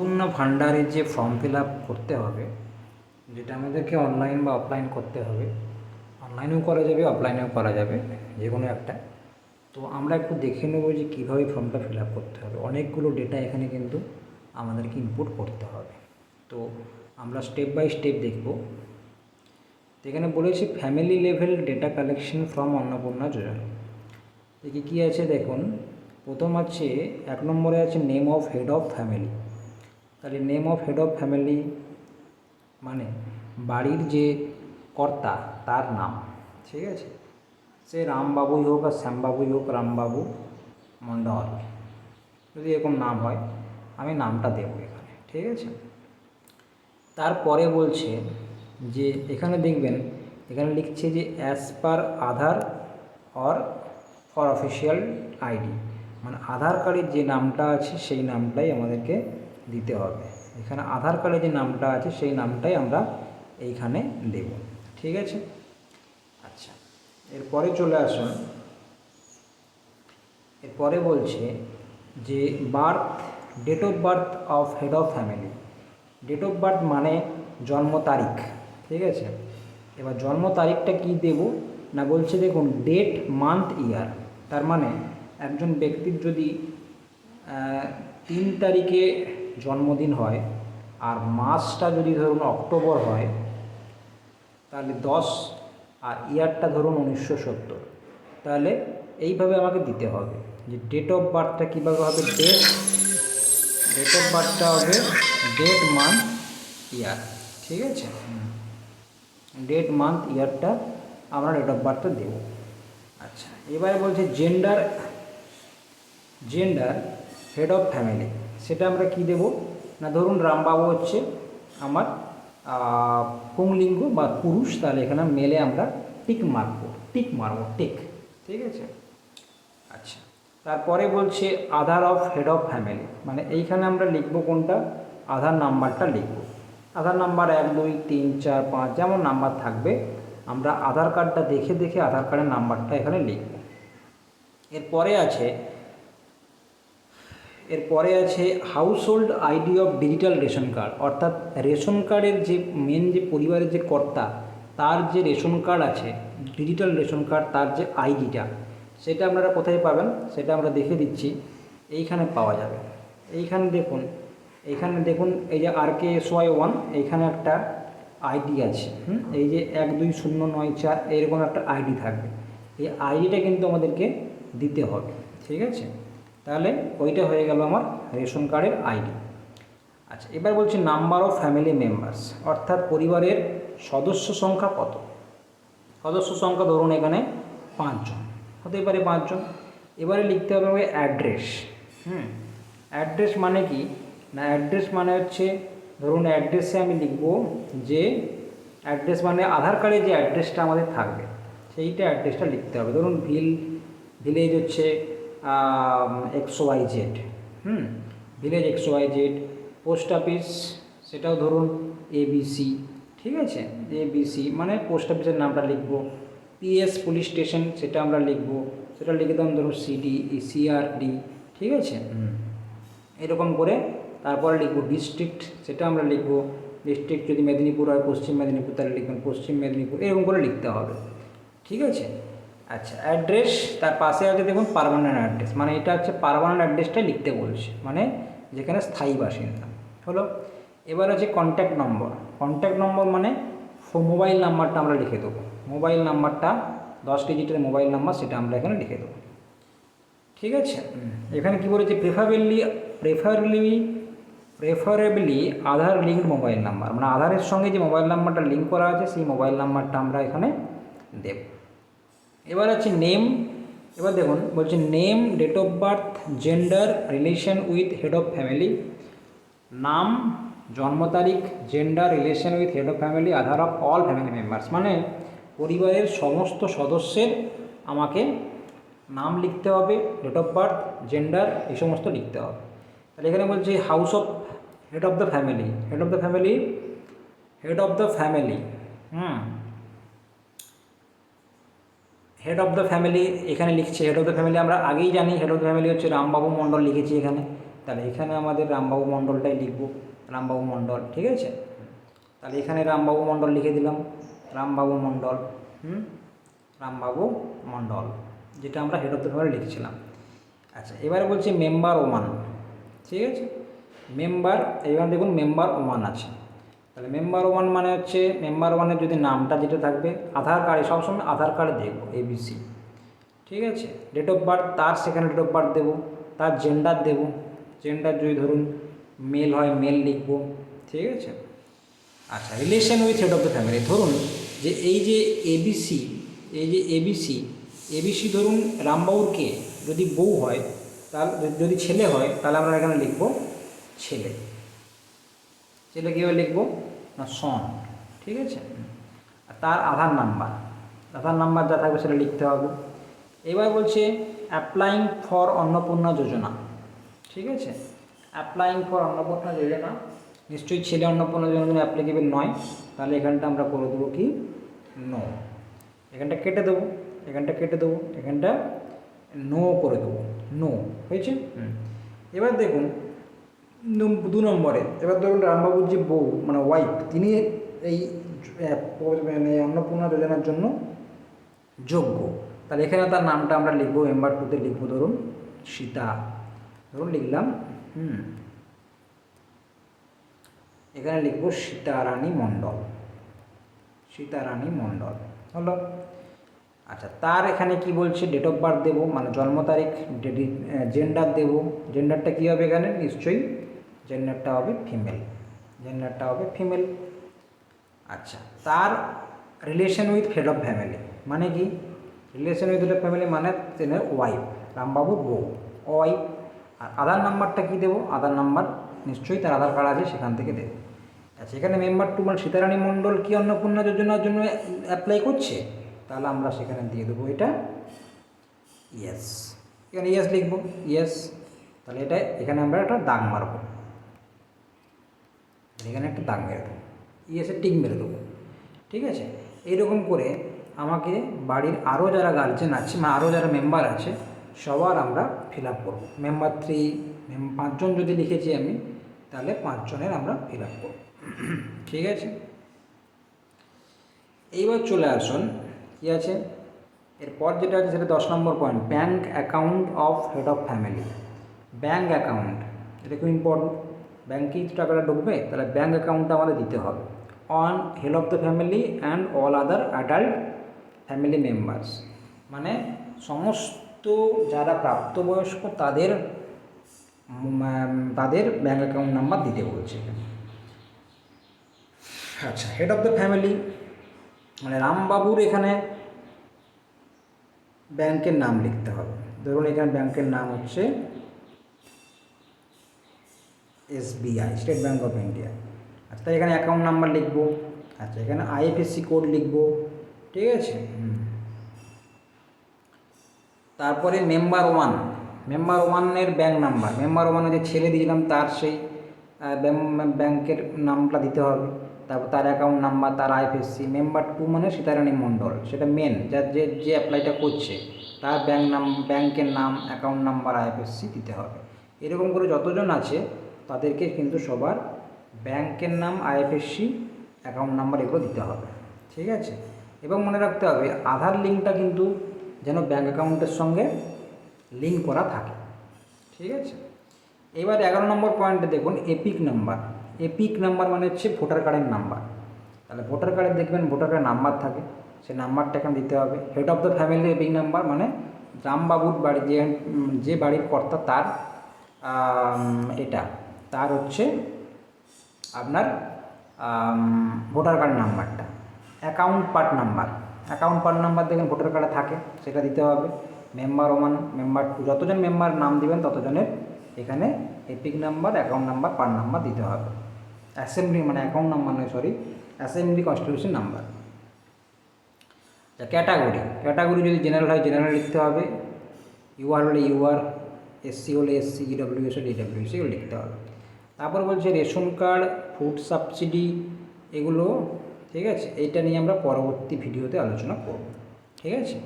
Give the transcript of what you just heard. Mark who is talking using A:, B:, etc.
A: অন্নপূর্ণা ভাণ্ডারের যে form fill up করতে হবে, যেটা আমাদেরকে অনলাইন বা অফলাইন করতে হবে। অনলাইনেও করা যাবে, অফলাইনেও করা যাবে, যে কোনো একটা। তো আমরা একটু দেখে নেব যে কীভাবে ফর্মটা ফিল আপ করতে হবে। অনেকগুলো ডেটা এখানে কিন্তু আমাদেরকে ইনপুট করতে হবে। তো আমরা স্টেপ বাই স্টেপ দেখব। তো এখানে বলেছি family level data collection from Annapurna Yojana. দেখি কী আছে দেখুন। প্রথম আছে 1 নম্বরে আছে name of head of family. তাহলে name of head of family মানে বাড়ির যে কর্তা তার নাম, ঠিক আছে। সে রামবাবুই হোক আর শ্যামবাবুই হোক, রামবাবু মণ্ডল, যদি এরকম নাম হয় আমি নামটা দেবো এখানে, ঠিক আছে। তারপরে বলছে যে এখানে দেখবেন, এখানে লিখছে যে as per Aadhaar or for official ID, মানে আধার কার্ডের যে নামটা আছে সেই নামটাই আমাদেরকে দিতে হবে। এখানে আধার কার্ডে যে নামটা আছে সেই নামটাই আমরা এইখানে দেব, ঠিক আছে। আচ্ছা, এরপরে চলে আসুন। এরপরে বলছে যে birth, date of birth of head of family. Date of birth মানে জন্ম তারিখ, ঠিক আছে। এবার জন্ম তারিখটা কি দেব না, বলছে দেখুন ডেট মান্থ ইয়ার। তার মানে একজন ব্যক্তির যদি 3 তারিখে জন্মদিন হয় আর মাসটা যদি ধরুন অক্টোবর হয়, তাহলে 10 আর ইয়ারটা ধরুন 1970, তাহলে এইভাবে আমাকে দিতে হবে যে ডেট অফ বার্থটা কীভাবে হবে। ডেট অফ বার্থটা হবে ডেট মান্থ ইয়ার, ঠিক আছে। ডেট মান্থ ইয়ারটা আমরা ডেট অফ বার্থটা দেবো। আচ্ছা, এবারে বলছে জেন্ডার, হেড অফ ফ্যামিলি, সেটা আমরা কি দেব না, ধরুন রামবাবু হচ্ছে আমার পুংলিঙ্গ বা পুরুষ, তাহলে এখানে মেলে আমরা টিক মারবো, ঠিক আছে। আচ্ছা, তারপরে বলছে আধার অফ হেড অফ ফ্যামিলি, মানে এইখানে আমরা লিখব কোনটা, আধার নাম্বারটা লিখব। আধার নাম্বার 1 2 3 4 5 যেমন নাম্বার থাকবে, আমরা আধার কার্ডটা দেখে দেখে আধার কার্ডের নাম্বারটা এখানে লিখব। এরপরে আছে house hold ID of digital ration card, অর্থাৎ রেশন কার্ডের যে মেন যে পরিবারের যে কর্তা তার যে রেশন কার্ড আছে, ডিজিটাল রেশন কার্ড, তার যে আইডিটা, সেটা আপনারা কোথায় পাবেন সেটা আমরা দেখে দিচ্ছি। এইখানে পাওয়া যাবে। এইখানে দেখুন এই যে RKSY1, এইখানে একটা আইডি আছে, এই যে 120994 এরকম একটা আইডি থাকবে। এই আইডিটা কিন্তু আমাদেরকে দিতে হবে, ঠিক আছে। তাহলে ওইটা হয়ে গেল আমার রেশন কার্ডের আইডি। আচ্ছা, এবার বলছি নাম্বার অফ ফ্যামিলি মেম্বার্স, অর্থাৎ পরিবারের সদস্য সংখ্যা কত। সদস্য সংখ্যা ধরুন এখানে 5 জন, হতে পারে 5 জন। এবারে লিখতে হবে আমাকে অ্যাড্রেস। অ্যাড্রেস মানে কি না, অ্যাড্রেস মানে হচ্ছে ধরুন অ্যাড্রেসে আমি লিখব যে অ্যাড্রেস মানে আধার কার্ডে যে অ্যাড্রেসটা আমাদের থাকবে সেইটা অ্যাড্রেসটা লিখতে হবে। ধরুন ভিলেজ হচ্ছে XYZ, village XYZ। Post office সেটাও ধরুন ABC, ঠিক আছে। ABC মানে পোস্ট অফিসের নামটা লিখব। PS পুলিশ স্টেশন সেটা আমরা লিখব, সেটা লিখে দিলাম ধরুন CRD, ঠিক আছে। এরকম করে তারপরে লিখব ডিস্ট্রিক্ট, সেটা আমরা লিখব। ডিস্ট্রিক্ট যদি মেদিনীপুর হয়, পশ্চিম মেদিনীপুর, তাহলে লিখবেন পশ্চিম মেদিনীপুর, এরকম করে লিখতে হবে, ঠিক আছে। আচ্ছা, অ্যাড্রেস, তার পাশে আছে দেখুন পার্মানেন্ট অ্যাড্রেস, মানে এটা হচ্ছে পার্মানেন্ট অ্যাড্রেসটাই লিখতে বলছে, মানে যেখানে স্থায়ী বাসিন্দা হলো। এবার আছে কন্ট্যাক্ট নম্বর মানে মোবাইল নাম্বারটা আমরা লিখে দেবো। মোবাইল নাম্বারটা 10 ডিজিটের মোবাইল নাম্বার, সেটা আমরা এখানে লিখে দেবো, ঠিক আছে। এখানে কি বলেছে প্রেফারেবলি আধার লিঙ্ক মোবাইল নাম্বার, মানে আধারের সঙ্গে যে মোবাইল নাম্বারটা লিঙ্ক করা আছে সেই মোবাইল নাম্বারটা আমরা এখানে দেব। এবার আছে নেম। এবার দেখুন বলছে name, date of birth, gender, relation with head of family. নাম, জন্ম তারিখ, gender, relation with head of family, Aadhaar of all family members, মানে পরিবারের সমস্ত সদস্যের আমাকে নাম লিখতে হবে, ডেট অফ বার্থ, জেন্ডার, এই সমস্ত লিখতে হবে। তাহলে এখানে বলছে house of head of the family, head of the family head of the family এখানে লিখছে। হেড অফ দ্য ফ্যামিলি আমরা আগেই জানি, হেড অফ দ্য ফ্যামিলি হচ্ছে রামবাবু মণ্ডল লিখেছি এখানে। তাহলে এখানে আমাদের রামবাবু মণ্ডলটাই লিখব, রামবাবু মণ্ডল, ঠিক আছে। তাহলে এখানে রামবাবু মণ্ডল লিখে দিলাম, রামবাবু মণ্ডল, রামবাবু মণ্ডল, যেটা আমরা হেড অফ দ্য ফ্যামিলি লিখছিলাম। আচ্ছা, এবারে বলছি মেম্বার 1, ঠিক আছে। মেম্বার, এবার দেখুন মেম্বার 1 আছে। তাহলে মেম্বার 1 মানে হচ্ছে মেম্বার 1-এর যদি নামটা যেটা থাকবে, আধার কার্ডে সবসময় আধার কার্ডে দেখবো ABC, ঠিক আছে। ডেট অফ বার্থ, তার সেখানে ডেট অফ বার্থ দেবো, তার জেন্ডার দেবো, জেন্ডার যদি ধরুন মেল হয় মেল লিখবো, ঠিক আছে। আচ্ছা, relation with head of the family, ধরুন যে এই যে ABC, এই যে ABC ধরুন রামবাবুর কে, যদি বউ হয়, তাহলে যদি ছেলে হয় তাহলে আমরা এখানে লিখবো ছেলে, ছেলে কীভাবে লিখবো না সন, ঠিক আছে। আর তার আধার নাম্বার যা থাকবে সেটা লিখতে হবে। এবার বলছে অ্যাপ্লাইং ফর অন্নপূর্ণা যোজনা, ঠিক আছে। অ্যাপ্লাইং ফর অন্নপূর্ণা যোজনা, নিশ্চয়ই ছেলে অন্নপূর্ণা যোজনা অ্যাপ্লিকেবল নয়, তাহলে এখানটা আমরা করে দেবো কি নো, এখানটা কেটে দেবো, এখানটা নো করে দেবো, নো হয়েছে। এবার দেখুন 2 নম্বরে, এবার ধরুন রামবাবুর যে বউ মানে ওয়াইফ, তিনি এই মানে অন্নপূর্ণা যোজনার জন্য যোগ্য, তাহলে এখানে তার নামটা আমরা লিখবো, মেম্বার 2-তে লিখবো ধরুন সীতা, ধরুন লিখলাম, এখানে লিখবো সীতারানী মণ্ডল, সীতারানী মণ্ডল হলো। আচ্ছা, তার এখানে কি বলছে ডেট অফ বার্থ দেবো, মানে জন্ম তারিখ, জেন্ডার দেবো, জেন্ডারটা কী হবে এখানে, নিশ্চয়ই জেন্ডারটা হবে ফিমেল, আচ্ছা, তার relation with head of family মানে কি, relation with head of family মানে তেনার ওয়াইফ, রামবাবুর বউ ওয়াইফ। আর আধার নাম্বারটা কী দেবো, আধার নাম্বার নিশ্চয়ই তার আধার কার্ড আছে সেখান থেকে দেবো। আচ্ছা, এখানে মেম্বার 2 মানে সীতারানী মণ্ডল কি অন্নপূর্ণা যোজনার জন্য অ্যাপ্লাই করছে, তাহলে আমরা সেখানে দিয়ে দেবো এটা ইয়েস, এখানে ইয়েস লিখবো, ইয়েস। তাহলে এটা এখানে আমরা একটা দাগ মারবো, এখানে একটা দাগ মেরে দেবো, ইয়েসে টিক মেরে দেবো, ঠিক আছে। এইরকম করে আমাকে বাড়ির আরও যারা গার্জেন আছে বা আরও যারা মেম্বার আছে সবার আমরা ফিল আপ করবো। মেম্বার 3, 5 জন যদি লিখেছি আমি, তাহলে 5 জনের আমরা ফিল আপ করবো, ঠিক আছে। এইবার চলে আসুন কী আছে এরপর যেটা আছে সেটা 10 নম্বর point, bank account of head of family. Bank account, এটা খুব ইম্পর্টেন্ট, ব্যাঙ্কেই টাকাটা ঢুকবে, তাহলে ব্যাঙ্ক অ্যাকাউন্টটা আমাদের দিতে হবে on head of the family and all other adult family members, মানে সমস্ত যারা প্রাপ্তবয়স্ক তাদের ব্যাঙ্ক অ্যাকাউন্ট নাম্বার দিতে বলছে। আচ্ছা, হেড অফ দ্য ফ্যামিলি মানে রামবাবুর এখানে ব্যাংকের নাম লিখতে হবে, ধরুন এখানে ব্যাংকের নাম হচ্ছে SBI, state bank of India. আচ্ছা, তাই এখানে অ্যাকাউন্ট নাম্বার লিখবো, আচ্ছা এখানে IFSC কোড লিখবো, ঠিক আছে। তারপরে মেম্বার 1-এর ব্যাঙ্ক নাম্বার, মেম্বার 1-এ যে ছেলে দিয়েছিলাম তার সেই ব্যাংকের নামটা দিতে হবে, তারপর তার অ্যাকাউন্ট নাম্বার, তার IFSC। মেম্বার 2 মানে সীতারানী মণ্ডল, সেটা মেন যে অ্যাপ্লাইটা করছে তার ব্যাংকের নাম, অ্যাকাউন্ট নাম্বার, IFSC দিতে হবে। এরকম করে যতজন আছে তাদেরকে কিন্তু সবার ব্যাংকের নাম, IFSC, অ্যাকাউন্ট নাম্বার এগুলো দিতে হবে, ঠিক আছে। এবং মনে রাখতে হবে আধার লিঙ্কটা কিন্তু যেন ব্যাঙ্ক অ্যাকাউন্টের সঙ্গে লিঙ্ক করা থাকে, ঠিক আছে। এবার 11 নম্বর পয়েন্টে দেখুন এপিক নাম্বার মানে হচ্ছে ভোটার কার্ডের নাম্বার। তাহলে ভোটার কার্ডে দেখবেন ভোটার কার্ডের নাম্বার থাকে, সেই নাম্বারটা এখানে দিতে হবে। Head of the family epic number মানে রামবাবুর বাড়ি, যে বাড়ির কর্তা তার তার হচ্ছে আপনার ভোটার কার্ড নাম্বারটা। অ্যাকাউন্ট পার্ট নাম্বার দেখবেন ভোটার কার্ডে থাকে, সেটা দিতে হবে। মেম্বার 1, মেম্বার 2 যতজন মেম্বার নাম দিবেন ততজনের এখানে epic number, account number, part number দিতে হবে। অ্যাসেম্বলি মানে অ্যাকাউন্ট নাম্বার নয়, sorry, assembly constitution number. Category যদি জেনারেল হয় জেনারেল লিখতে হবে, UR হলে UR, SC হলে SC, EWS হলে EWS, এগুলো লিখতে হবে। তারপর বলছে রেশন কার্ড, ফুড সাবসিডি, এগুলো, ঠিক আছে। এইটা নিয়ে আমরা পরবর্তী ভিডিওতে আলোচনা করব, ঠিক আছে।